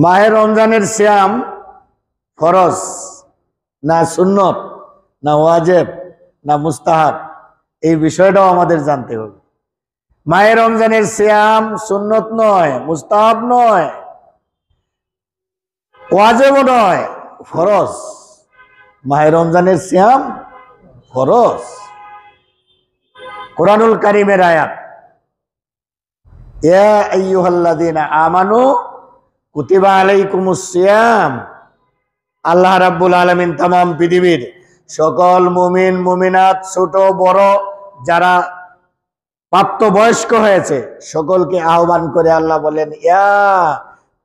মাহে রমজানের সিয়াম ফরজ না সুন্নত না ওয়াজিব না মুস্তাহাব, এই বিষয়টাও আমাদের জানতে হবে। মাহে রমজানের সিয়াম সুন্নত নয়, মুস্তাহাব নয়, ওয়াজিবও নয়, ফরজ। মাহে রমজানের সিয়াম ফরজ। কুরআনুল কারীমের আয়াত, ইয়া আইয়ুহাল্লাযীনা আমানু কুতিবা আলাইকুমুস সিয়াম। আল্লাহ রাব্বুল আলামিন तमाम পৃথিবীর সকল মুমিন মুমিনাত, ছোট বড় যারা প্রাপ্তবয়স্ক হয়েছে সকলকে আহ্বান করে আল্লাহ বলেন, ইয়া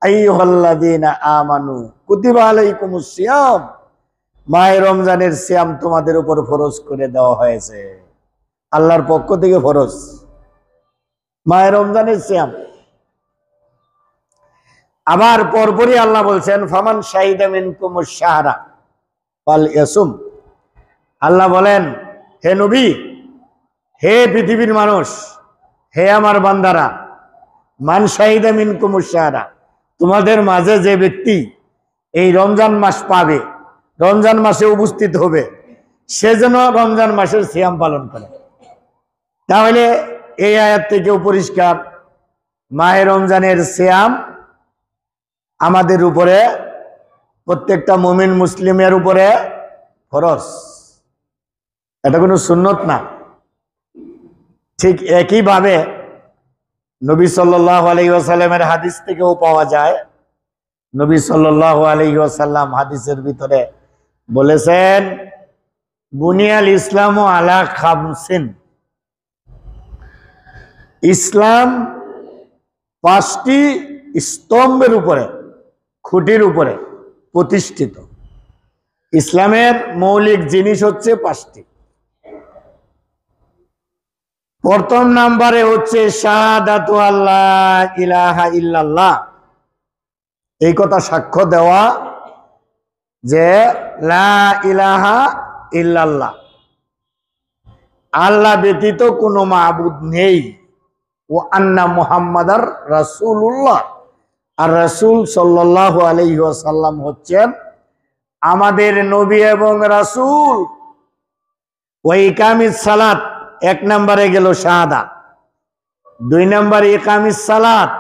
আইয়ুহাল্লাযীনা আমানু কুতিবা আলাইকুমুস সিয়াম, মাহে রমজানের সিয়াম তোমাদের উপর ফরজ করে দেওয়া হয়েছে। আল্লাহর পক্ষ থেকে ফরজ মাহে রমজানের সিয়াম। আবার পরপরই আল্লাহ বলছেন, ফামান শাহিদা মিনকুমুশ শাহরা ফালইয়াসুম। আল্লাহ বলেন, হে নবী, হে পৃথিবীর মানুষ, হে আমার বান্দারা, মান শাহিদা মিনকুমুশ শাহরা, তোমাদের মাঝে যে ব্যক্তি এই রমজান মাস পাবে, রমজান মাসে উপস্থিত হবে, সে যেন রমজান মাসের সিয়াম পালন করে। তাহলে এই আয়াত থেকেও পরিষ্কার, মাহে রমজানের সিয়াম আমাদের উপরে, প্রত্যেকটা মুমিন মুসলিমের উপরে ফরজ, এটা কোনো সুন্নত না। ঠিক একইভাবে নবী সাল্লাল্লাহু আলাইহি ওয়াসাল্লামের হাদিস থেকেও পাওয়া যায়। নবী সাল্লাল্লাহু আলাইহি ওয়াসাল্লাম হাদিসের ভিতরে বলেছেন, বুনিয়াল ইসলামু আলা খামসিন, ইসলাম 5টি স্তম্ভের উপরে, খুঁটির উপরে প্রতিষ্ঠিত। ইসলামের মৌলিক জিনিস হচ্ছে 5টি। প্রথম নাম্বারে হচ্ছে শাহাদাতু আল্লাহ ইলাহা ইল্লাল্লাহ, এই কথা সাক্ষ্য দেওয়া যে লা ইলাহা ইল্লাল্লাহ, আল্লাহ ব্যতীত কোনো মাবুদ নেই, ও আন্না মুহাম্মাদার রাসূলুল্লাহ, আর রাসূল সাল্লাল্লাহু আলাইহি ওয়াসাল্লাম হচ্ছেন আমাদের নবী এবং রাসূল। ওয়া ইকামিস সালাত, 1 নম্বরে গেল শাহাদা। 2 নম্বরে ইকামিস সালাত,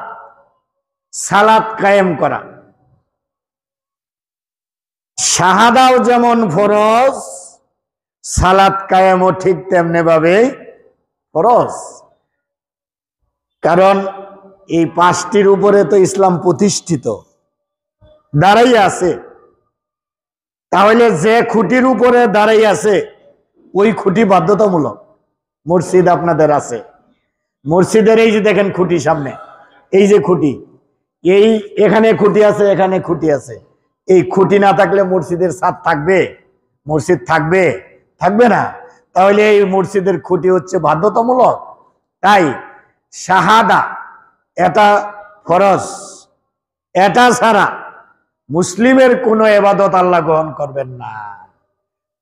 সালাত কায়েম করা। শাহাদাও যেমন ফরজ, সালাত কায়েমও ঠিক তেমনি ভাবে ফরজ। কারণ এই 5টির উপরে তো ইসলাম প্রতিষ্ঠিত, দাঁড়াই আছে। তাহলে যে খুঁটির উপরে দাঁড়াই আছে ওই খুঁটি বাধ্যতামূলক। মসজিদ আপনাদের আছে, মসজিদের এই যে দেখেন খুঁটি সামনে, এই যে খুঁটি, এই এখানে খুঁটি আছে, এখানে খুঁটি আছে। এই খুঁটি না থাকলে মসজিদের ছাদ থাকবে? মসজিদ থাকবে? থাকবে না। তাহলে এই মসজিদের খুঁটি হচ্ছে বাধ্যতামূলক। তাই শাহাদা এটা ফরজ, এটা ছাড়া মুসলিমের কোনো ইবাদত আল্লাহ গ্রহণ করবেন না।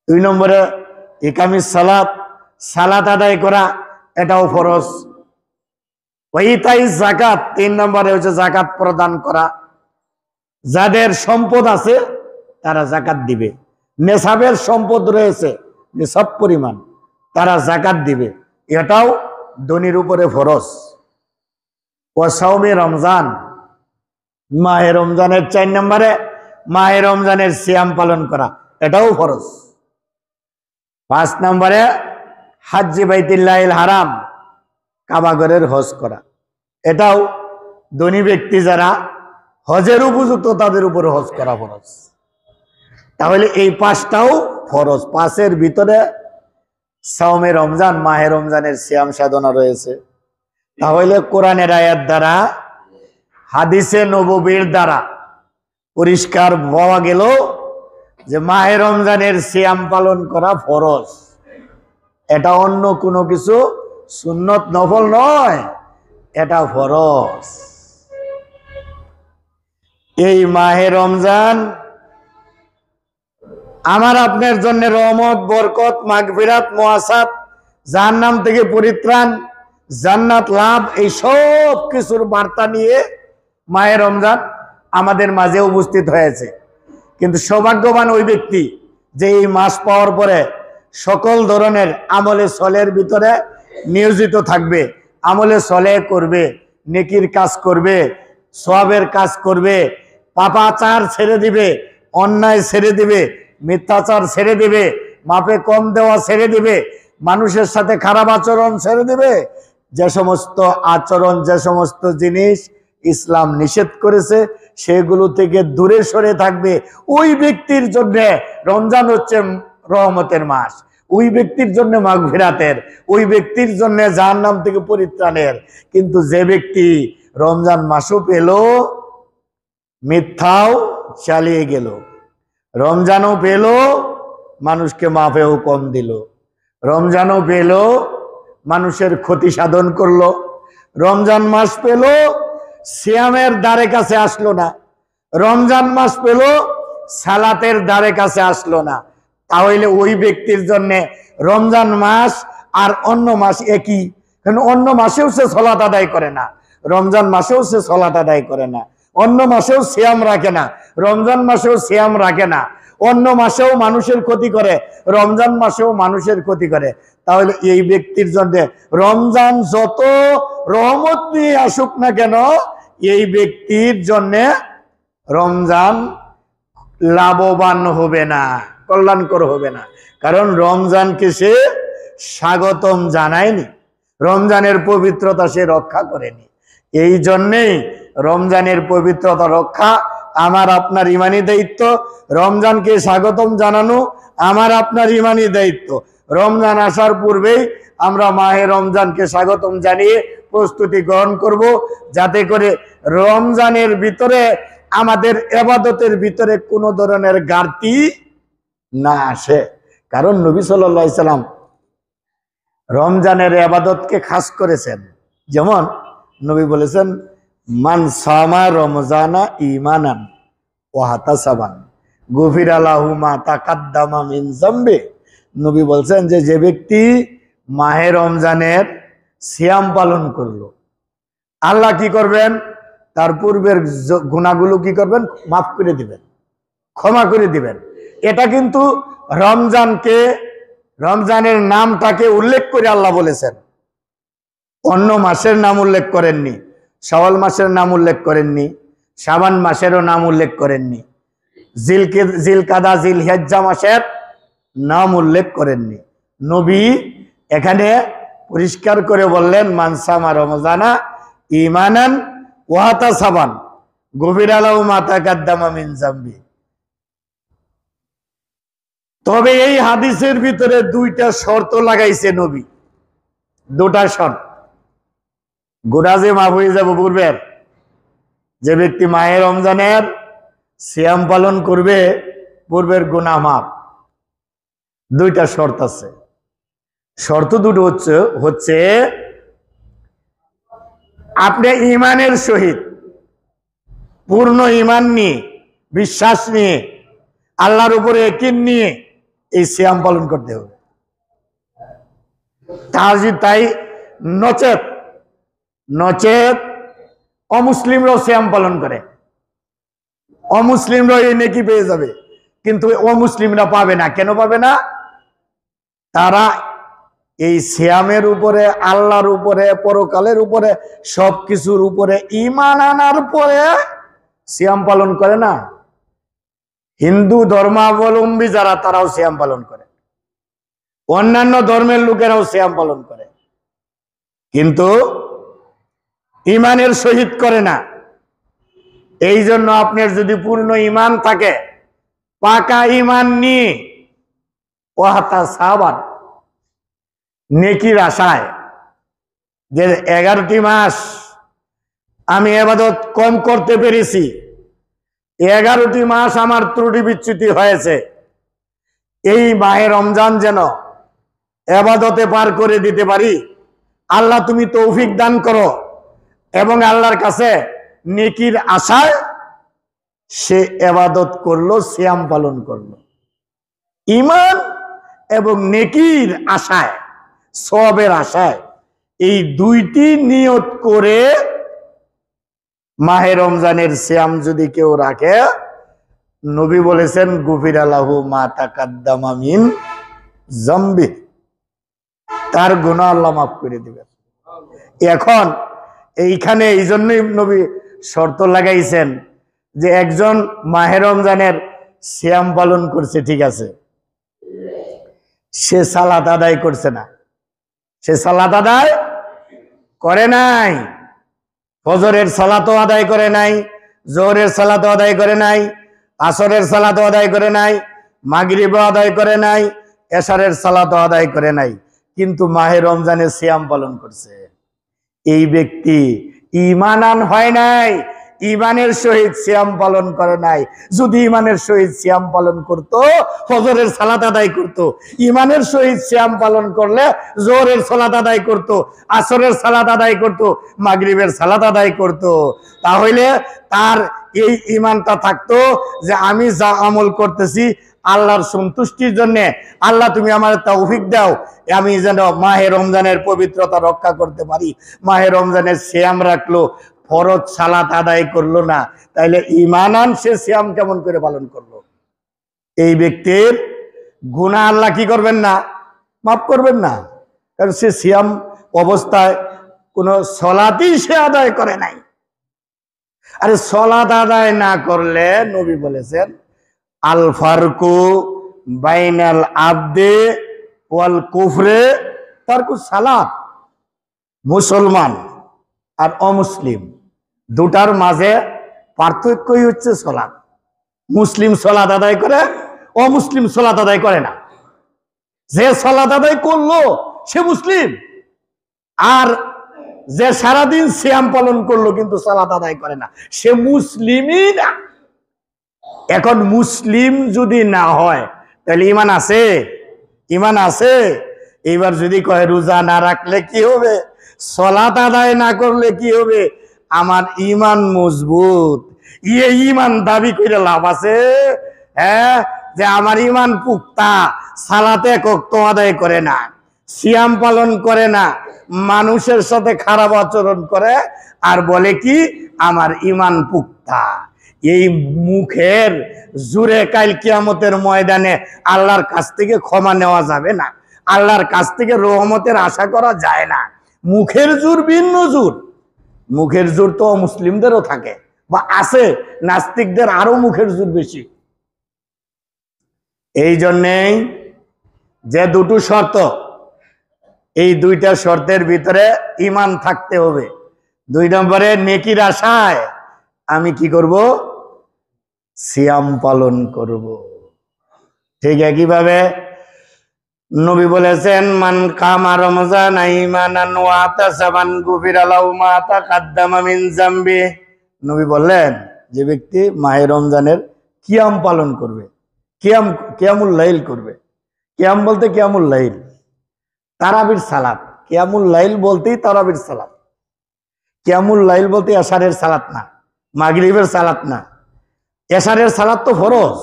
2 নম্বরে ইকামিস সালাত, সালাত আদায় করা, এটাও ফরজ। ওয়াইতাই যাকাত, 3 নম্বরে হচ্ছে যাকাত প্রদান করা। যাদের সম্পদ আছে তারা যাকাত দিবে, নেশাবের সম্পদ রয়েছে নিসাব পরিমাণ, তারা যাকাত দিবে, এটাও ধনীর উপরে ফরজ। ও সাওমে রমজান, মাহে রমজানের 4 নম্বরে মাহে রমজানের সিয়াম পালন করা, এটাও ফরজ। 5 নম্বরে হাজ্জে বাইতুল্লাহিল হারাম, কাবাগরের হজ করা, এটাও ধনী ব্যক্তি যারা হজের উপযুক্ত তাদের উপরে হজ করা ফরজ। তাহলে এই 5টাও ফরজ। 5-এর ভিতরে সাওমে রমজান, মাহে রমজানের সিয়াম সাধনা রয়েছে। তাহলে কোরআনের আয়াত দ্বারা, হাদিসে নববীর দ্বারা পরিষ্কার পাওয়া গেল যে মাহে রমজানের সিয়াম পালন করা ফরজ। এটা অন্য কোনো কিছু সুন্নত নফল নয়, এটা ফরজ। এই মাহে রমজান আমার আপনার জন্য রহমত, বরকত, মাগফিরাত, মুআসাত, জাহান্নাম থেকে পরিত্রাণ, জান্নাত লাভ, এই সব কিছুর বার্তা নিয়ে মাহে রমজান আমাদের মাঝে উপস্থিত হয়েছে। কিন্তু সৌভাগ্যবান ওই ব্যক্তি যে এই মাস পাওয়ার পরে সকল ধরনের আমলে সলের ভিতরে নিয়োজিত থাকবে, আমলে সলে করবে, নেকির কাজ করবে, সওয়াবের কাজ করবে, পাপাচার ছেড়ে দিবে, অন্যায় ছেড়ে দিবে, মিথ্যাচার ছেড়ে দিবে, মাপে কম দেওয়া ছেড়ে দিবে, মানুষের সাথে খারাপ আচরণ ছেড়ে দিবে। যে সমস্ত আচরণ, যে সমস্ত জিনিস ইসলাম নিষেধ করেছে সেগুলো থেকে দূরে সরে থাকবে। ওই ব্যক্তির জন্য রমজান হচ্ছে রহমতের মাস, ওই ব্যক্তির জন্য মাগফিরাতের, ওই ব্যক্তির জন্য জাহান্নাম থেকে পরিত্রাণের। কিন্তু যে ব্যক্তি রমজান মাসও পেল, মিথ্যাও চালিয়ে গেল, রমজানও পেল, মানুষকে মাফেও কম দিল, রমজানও পেল, মানুষের ক্ষতি সাধন করলো, রমজান মাস পেল, সিয়ামের দ্বারে কাছে আসলো না, রমজান মাস পেল, সালাতের দ্বারে কাছে আসলো না। তাহলে ওই ব্যক্তির জন্য রমজান মাস আর অন্য মাস একই। কারণ অন্য মাসেও সে সালাত আদায় করে না, রমজান মাসেও সে সালাত আদায় করে না, অন্য মাসেও সিয়াম রাখে না, রমজান মাসেও সিয়াম রাখে না, অন্য মাসেও মানুষের ক্ষতি করে, রমজান মাসেও মানুষের ক্ষতি করে। তাহলে এই ব্যক্তির জন্য রমজান যত রহমত নিয়ে আসুক না কেন, এই ব্যক্তির জন্য রমজান লাভবান হবে না, কল্যাণকর হবে না। কারণ রমজানকে সে স্বাগতম জানায়নি, রমজানের পবিত্রতা সে রক্ষা করেনি। এই জন্যেই রমজানের পবিত্রতা রক্ষা আমার আপনার ইমানি দায়িত্ব, রমজানকে স্বাগতম জানানো আমার আপনার ইমানি দায়িত্ব। রমজান আসার পূর্বেই আমরা মাহে রমজানকে স্বাগতম জানিয়ে প্রস্তুতি গ্রহণ করব, যাতে করে রমজানের ভিতরে আমাদের ইবাদতের ভিতরে কোনো ধরনের ঘাটতি না আসে। কারণ নবী সাল্লাল্লাহু আলাইহি সাল্লাম রমজানের ইবাদতকে খাস করেছেন। যেমন নবী বলেছেন, মান সামা রমজানা ঈমানান ওয়া ইহতিসাবান গুফিরা লাহু মা তাকাদ্দামা মিন যামবি। নবী বলছেন যে ব্যক্তি মাহে রমজানের সিয়াম পালন করলো, আল্লাহ কি করবেন, তার পূর্বের গুনাহগুলো কি করবেন, মাফ করে দিবেন, ক্ষমা করে দিবেন। এটা কিন্তু রমজানের নামটাকে উল্লেখ করে আল্লাহ বলেছেন, অন্য মাসের নাম উল্লেখ করেননি, শাওয়াল মাসের নাম উল্লেখ করেননি, শাবান মাসেরও নাম উল্লেখ করেননি, জিলকাদা জিলহিজ্জা মাসের নাম উল্লেখ করেননি। নবী এখানে পরিষ্কার করে বললেন, মান সামা রমজানা ঈমানান ওয়া ইহতিসাবান গুফিরা লাহু মা তাকাদ্দামা মিন যামবি। তবে এই হাদিসের ভিতরে দুইটা শর্ত লাগাইছে নবী, দুটা শর্ত। গুনাহ যে মাফ হয়ে যাবে পূর্বের, যে ব্যক্তি মাহে রমজানের সিয়াম পালন করবে পূর্বের গুনাহ মাফ। দুইটা শর্ত আছে। শর্ত দুটো হচ্ছে আপনি ইমানের সহিত, পূর্ণ ইমান নিয়ে, বিশ্বাস নিয়ে, আল্লাহর উপরে ইয়াকিন নিয়ে এই সিয়াম পালন করতে হবে। তাই নচেত অমুসলিমরাও সিয়াম পালন করে, অমুসলিমরাও এই নেকি পেয়ে যাবে, কিন্তু অমুসলিমরা পাবে না। কেন পাবে না? তারা এই সিয়ামের উপরে, আল্লাহর উপরে, পরকালের উপরে, সবকিছুর উপরে ঈমান আনার পরে সিয়াম পালন করে না। হিন্দু ধর্মাবলম্বী যারা, তারাও সিয়াম পালন করে, অন্যান্য ধর্মের লোকেরাও সিয়াম পালন করে, কিন্তু ঈমানের সহিত করে না। এই জন্য আপনার যদি পূর্ণ ঈমান থাকে, পাকা ঈমান নিয়ে ওয়া ইহতিসাবান নেকির আশায়, যে 11টি মাস আমি ইবাদত কম করতে পেরেছি, 11টি মাস আমার ত্রুটি বিচ্যুতি হয়েছে, এই মাহে রমজান যেন ইবাদতে পার করে দিতে পারি, আল্লাহ তুমি তৌফিক দান করো। এবং আল্লাহর কাছে নেকির আশায় সে ইবাদত করলো, সিয়াম পালন করলো। ঈমান এবং নেকির আশায়, সওয়াবের আশায়, এই দুইটি নিয়ত করে মাহে রমজানের সিয়াম যদি কেউ রাখে, নবী বলেছেন গুফিরা লাহু মা তাকাদ্দামা মিন যামবি, তার গুনাহ আল্লাহ মাফ করে দিবেন। এখন এইখানে এই জন্যই নবী শর্ত লাগাইছেন যে একজন মাহে রমজানের সিয়াম পালন করছে, ঠিক আছে, সে সালাত আদায় করছে না, সে সালাত আদায় করে নাই, ফজরের সালাতও আদায় করে নাই, জোহরের সালাতও আদায় করে নাই, আসরের সালাতও আদায় করে নাই, মাগরিবও আদায় করে নাই, এশারের সালাতও আদায় করে নাই, কিন্তু মাহে রমজানের সিয়াম পালন করছে। এই ব্যক্তি ঈমানান হয় নাই, ঈমানের সহিত সিয়াম পালন করে নাই। যদি ঈমানের সহিত সিয়াম পালন করত, ফজরের সালাত আদায় করত, ঈমানের সহিত সিয়াম পালন করলে জোহরের সালাত আদায় করত, আসরের সালাত আদায় করত, মাগরিবের সালাত আদায় করত, তাহলে তার এই ঈমানটা থাকতো যে আমি যা আমল করতেছি আল্লাহর সন্তুষ্টির জন্য, আল্লাহ তুমি আমার তৌফিক দাও, আমি যেন মাহে রমজানের পবিত্রতা রক্ষা করতে পারি। মাহে রমজানের সিয়াম রাখলো, ফরজ সালাত আদায় করলো না, তাইলে ঈমানান সে সিয়াম কেমন করে পালন করলো? এই ব্যক্তির গুনাহ আল্লাহ কি করবেন না? মাফ করবেন না, কারণ সে সিয়াম অবস্থায় কোনো সলাতই সে আদায় করে নাই। আরে সলাত আদায় না করলে নবী বলেছেন আল ফারকু বাইনাল আবদে ওয়াল কুফরে তারকু সালাত। মুসলমান আর অমুসলিম দুটার মাঝে পার্থক্যই হচ্ছে সালাত। মুসলিম সালাত আদায় করে, অমুসলিম সালাত আদায় করে না। যে সালাত আদায় করলো সে মুসলিম, আর যে সারাদিন সিয়াম পালন করলো কিন্তু সালাত আদায় করে না, সে মুসলিমই না। এখন মুসলিম যদি না হয় তাহলে ঈমান আছে? ঈমান আছে? এইবার যদি কয় রোজা না রাখলে কি হবে, সালাত আদায় না করলে কি হবে, আমার ঈমান মজবুত, ঈমান দাবি করে লাভ আছে? হ্যাঁ, যে আমার ঈমান পুক্তা, সালাতে এক ওয়াক্ত আদায় করে না, সিয়াম পালন করে না, মানুষের সাথে খারাপ আচরণ করে, আর বলে কি আমার ঈমান পুক্তা। এই মুখের জোরে কাল কিয়ামতের ময়দানে আল্লাহর কাছ থেকে ক্ষমা নেওয়া যাবে না, আল্লাহর কাছ থেকে রহমতের আশা করা যায় না। মুখের জোর ভিন্ন জোর, মুখের জোর তো মুসলিমদেরও থাকে বা আছে, নাস্তিকদের আরো মুখের জোর বেশি। এই জন্যেই যে দুটো শর্ত, এই দুইটা শর্তের ভিতরে ঈমান থাকতে হবে। 2 নম্বরে নেকির আশায় আমি কি করব? সিয়াম পালন করব। ঠিক একইভাবে নবী বলেছেন মান কামা রমজান ঈমানান ওয়া তাসাবান গুফিরা লাহু মা তাকাদ্দামা মিন যামবি। নবী বললেন যে ব্যক্তি মাহে রমজানের কিয়াম পালন করবে, কিয়ামুল লাইল করবে। কিয়াম বলতে কিয়ামুল লাইল, তারাবির সালাত। কিয়ামুল লাইল বলতেই তারাবির সালাত। কিয়ামুল লাইল বলতে এশারের সালাত না, মাগরিবের সালাত না। এশারের সালাত তো ফরজ,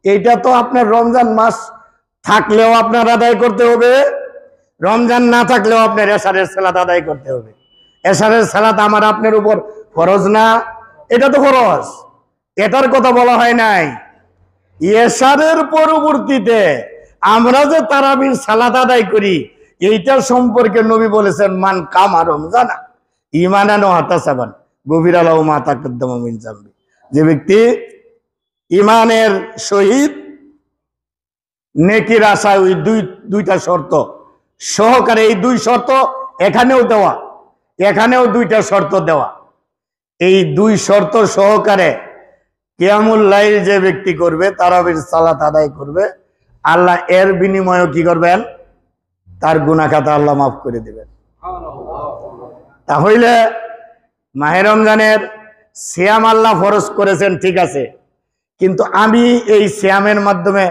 এইটা তো আপনার রমজান মাস থাকলেও আপনার আদায় করতে হবে, রমজান না থাকলেও আপনার এশারের সালাত আদায় করতে হবে। এশারের সালাত আমার আপনার উপর ফরজ না? এটা তো ফরজ, এটার কথা বলা হয় নাই। এশারের পরবর্তীতে আমরা যে তারাবির সালাত আদায় করি, এইটার সম্পর্কে নবী বলেছেন মান কামা রমজানা ঈমানান ওয়া ইহতিসাবান গুফিরা লাহু মা তাকাদ্দামা মিন যামবি। যে ব্যক্তি ঈমানের সহিত নেকির আশায় ওই দুইটা শর্ত সহকারে, এই 2 শর্ত এখানেও দেওয়া, এখানেও 2টা শর্ত দেওয়া, এই 2 শর্ত সহকারে কিয়ামুল লাইল যে ব্যক্তি করবে, তারাবির সালাত আদায় করবে, আল্লাহ এর বিনিময়ে কি করবেন? তার গুনাহ খাতা আল্লাহ মাফ করে দিবেন। তাহলে মাহে রমজানের সিয়াম আল্লাহ ফরজ করেছেন, ঠিক আছে, কিন্তু আমি এই সিয়ামের মাধ্যমে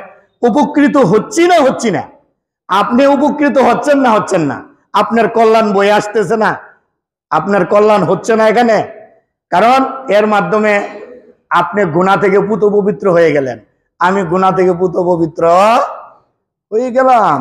উপকৃত হচ্ছি না? আপনি উপকৃত হচ্ছেন না? আপনার কল্যাণ বয়ে আসতেছে না? আপনার কল্যাণ হচ্ছে না এখানে? কারণ এর মাধ্যমে আপনি গুনাহ থেকে পুত পবিত্র হয়ে গেলেন। আমি গুনাহ থেকে পুত পবিত্র হয়ে গেলাম।